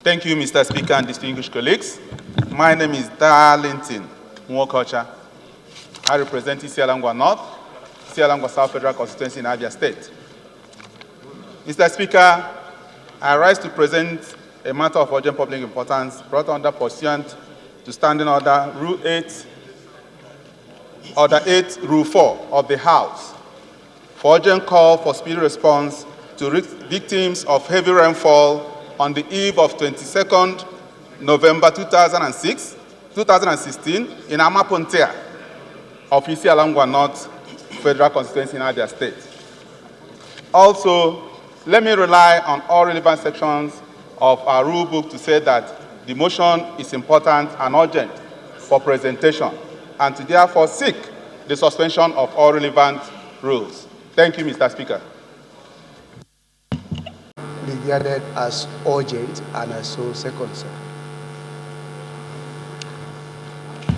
Thank you, Mr. Speaker and distinguished colleagues. My name is Darlington Nwokocha. I represent Isialangwa North, Isialangwa South Federal Constituency in Abia State. Mr. Speaker, I rise to present a matter of urgent public importance brought under pursuant to Standing Order Rule 8, Order 8, Rule 4 of the House for urgent call for speedy response to victims of heavy rainfall on the eve of 22nd November 2016 in Amapontea of Isialangwa North Federal Constituency in Abia State. Also, let me rely on all relevant sections of our rule book to say that the motion is important and urgent for presentation and to therefore seek the suspension of all relevant rules. Thank you, Mr. Speaker. Regarded as urgent and I so second, sir.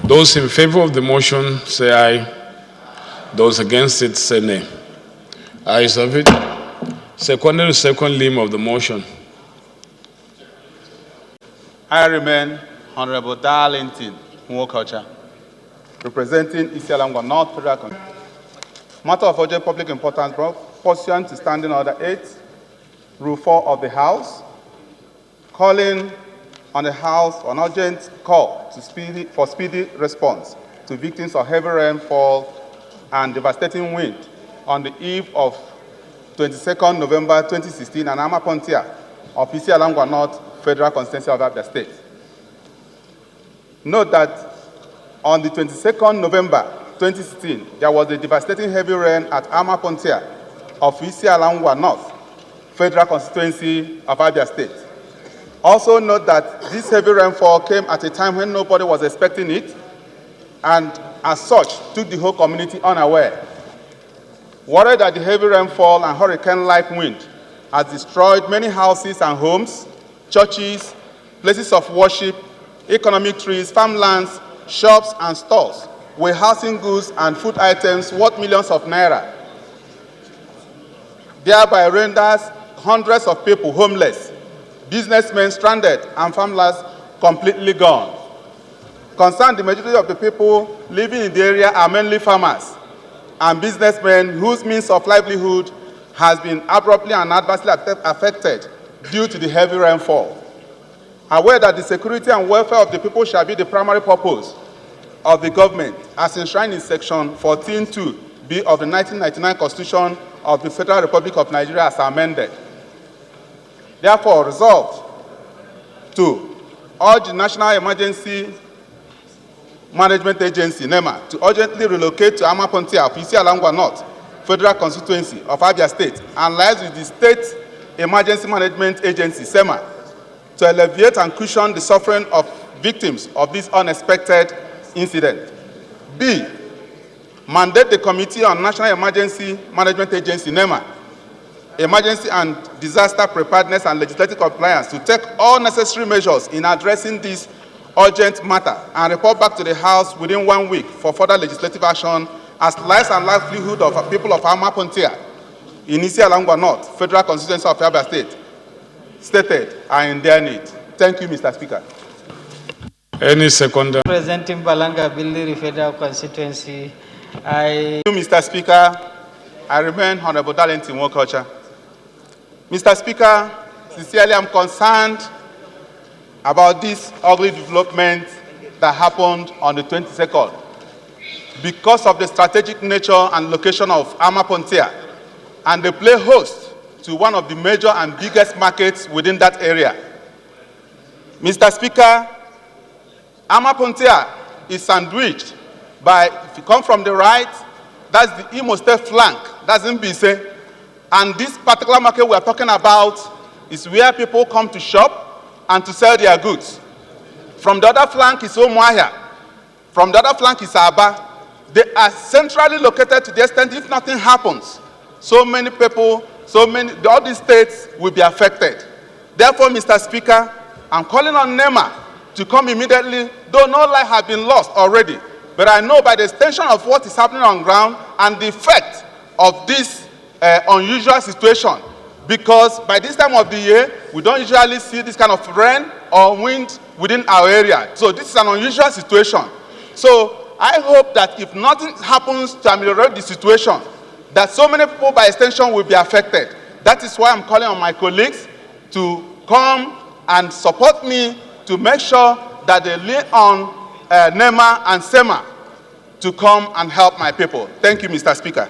Those in favor of the motion say aye. Those against it say nay. Ayes have it. Secondary second limb of the motion. I remain Honorable Darlington Nwokocha, representing Isialangwa North Federal Constituency. Matter of urgent public importance pursuant to Standing Order 8, Rule 4 of the House, calling on the House for an urgent call for speedy response to victims of heavy rainfall and devastating wind on the eve of 22nd November 2016 in Amapontea of Isialangwa North Federal Constituency of Abia State. Note that on the 22nd November 2016, there was a devastating heavy rain at Amapontea of Isialangwa North Federal Constituency of Abia State. Also note that this heavy rainfall came at a time when nobody was expecting it, and as such, took the whole community unaware. Worried that the heavy rainfall and hurricane-like wind has destroyed many houses and homes, churches, places of worship, economic trees, farmlands, shops, and stores, warehousing goods and food items worth millions of naira, thereby renders hundreds of people homeless, businessmen stranded, and farmlands completely gone. Concerned, the majority of the people living in the area are mainly farmers and businessmen whose means of livelihood has been abruptly and adversely affected due to the heavy rainfall. Aware that the security and welfare of the people shall be the primary purpose of the government, as enshrined in Section 14(2)(b) of the 1999 Constitution of the Federal Republic of Nigeria as amended. Therefore, resolved to urge the National Emergency Management Agency, NEMA, to urgently relocate to Amapontea of Isialangwa North Federal Constituency of Abia State and liaise with the State Emergency Management Agency, SEMA, to alleviate and cushion the suffering of victims of this unexpected incident. B, mandate the Committee on National Emergency Management Agency, NEMA, Emergency and Disaster Preparedness and Legislative Compliance to take all necessary measures in addressing this urgent matter and report back to the House within 1 week for further legislative action as lives and livelihood of people of Amapontea in Isialangwa North Federal Constituency of Abia State stated are in their need. Thank you, Mr. Speaker. Any second? Representing Balanga Bildiri Federal Constituency, Thank you, Mr. Speaker. I remain Honorable Darlington Nwokocha. Mr. Speaker, sincerely I'm concerned about this ugly development that happened on the 22nd because of the strategic nature and location of Amapontea, and they play host to one of the major and biggest markets within that area. Mr. Speaker, Amapontea is sandwiched by, if you come from the right, that's the Imo State flank, that's Mbise. And this particular market we are talking about is where people come to shop and to sell their goods. From the other flank is Omuahia. From the other flank is Aba. They are centrally located to the extent if nothing happens, so many people, all these states will be affected. Therefore, Mr. Speaker, I'm calling on NEMA to come immediately, though no life has been lost already. But I know by the extension of what is happening on ground and the effect of this unusual situation, because by this time of the year, we don't usually see this kind of rain or wind within our area. So this is an unusual situation. So I hope that if nothing happens to ameliorate the situation, that so many people by extension will be affected. That is why I'm calling on my colleagues to come and support me to make sure that they lean on NEMA and SEMA to come and help my people. Thank you, Mr. Speaker.